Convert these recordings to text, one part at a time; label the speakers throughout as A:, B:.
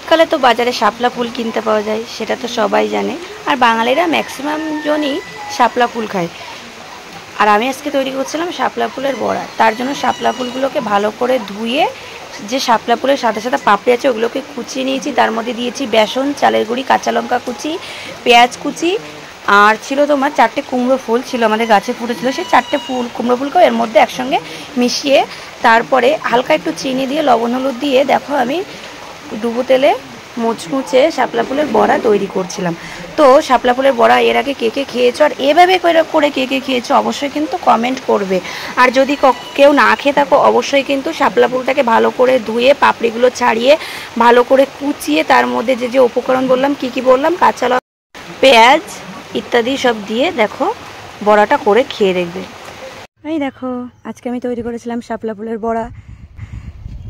A: শীতকালে তো বাজারে শাপলা ফুল কিনতে পাওয়া যায়, সেটা তো সবাই জানে। আর বাঙালিরা ম্যাক্সিমাম জনই শাপলা ফুল খায়। আর আমি আজকে তৈরি করছিলাম শাপলা ফুলের বড়া। তার জন্য শাপলা ফুলগুলোকে ভালো করে ধুয়ে, যে শাপলা ফুলের সাথে সাথে পাপড়ি আছে ওগুলোকে কুচিয়ে নিয়েছি। তার মধ্যে দিয়েছি বেসন, চালের গুঁড়ি, কাঁচা লঙ্কা কুচি, পেঁয়াজ কুচি, আর ছিল তোমার 4টে কুমড়ো ফুল ছিল, আমাদের গাছে ফুটেছিল। সেই 4টে কুমড়ো ফুলকেও এর মধ্যে একসঙ্গে মিশিয়ে তারপরে হালকা একটু চিনি দিয়ে লবণ হলুদ দিয়ে দেখো আমি ডুবো তেলে মুচমুচে শাপলা ফুলের বড়া তৈরি করছিলাম। তো শাপলা ফুলের বড়া এর আগে কে কে খেয়েছো আর এভাবে করে কে কে খেয়েছো অবশ্যই কিন্তু কমেন্ট করবে। আর যদি কেউ না খেয়ে থাকো অবশ্যই কিন্তু শাপলা ফুলটাকে ভালো করে ধুয়ে পাপড়িগুলো ছাড়িয়ে ভালো করে কুচিয়ে তার মধ্যে যে যে উপকরণ বললাম, কি কি বললাম, কাঁচা লঙ্কা, পেঁয়াজ ইত্যাদি সব দিয়ে দেখো বড়াটা করে খেয়ে দেখবে। এই দেখো আজকে আমি তৈরি করেছিলাম শাপলা ফুলের বড়া,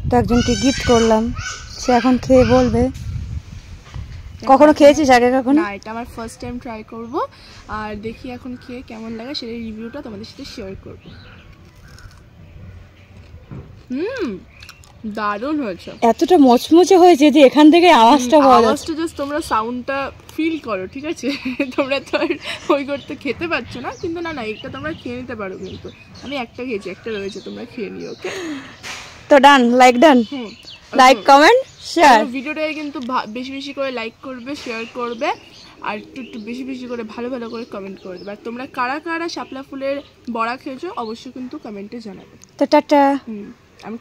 A: তো একজনকে গিফট করলাম, সে এখন খেয়ে বলবে। কখনো খেয়েছিস আগে? কখনো
B: না, এটা আমার ফার্স্ট টাইম ট্রাই করব। আর দেখি এখন খেয়ে কেমন লাগে সেটা রিভিউটা তোমাদের সাথে শেয়ার করব। দারুণ হয়েছে।
A: এতটা মচমচে হয়েছে যে এখান থেকে আওয়াজটা পাওয়া যাচ্ছে।
B: আওয়াজটা জাস্ট তোমরা সাউন্ডটা ফিল করো, ঠিক আছে? তোমরা তো আর ওই করতে খেতে পারছো না, কিন্তু না এটা তোমরা খেয়ে নিতে পারো। কিন্তু আমি একটা খেয়েছি, একটা রয়েছে, তোমরা খেয়ে নিও। ওকে,
A: তো ডান, লাইক কমেন্ট শেয়ার।
B: ভিডিওটাকে কিন্তু বেশি বেশি করে লাইক করবে, শেয়ার করবে, আর একটু বেশি বেশি করে ভালো ভালো করে কমেন্ট করে দেবে। আর তোমরা কারা কারা শাপলা ফুলের বড়া খেয়েছো অবশ্যই কিন্তু কমেন্টে জানাবে।
A: তো টাটা।
B: আমি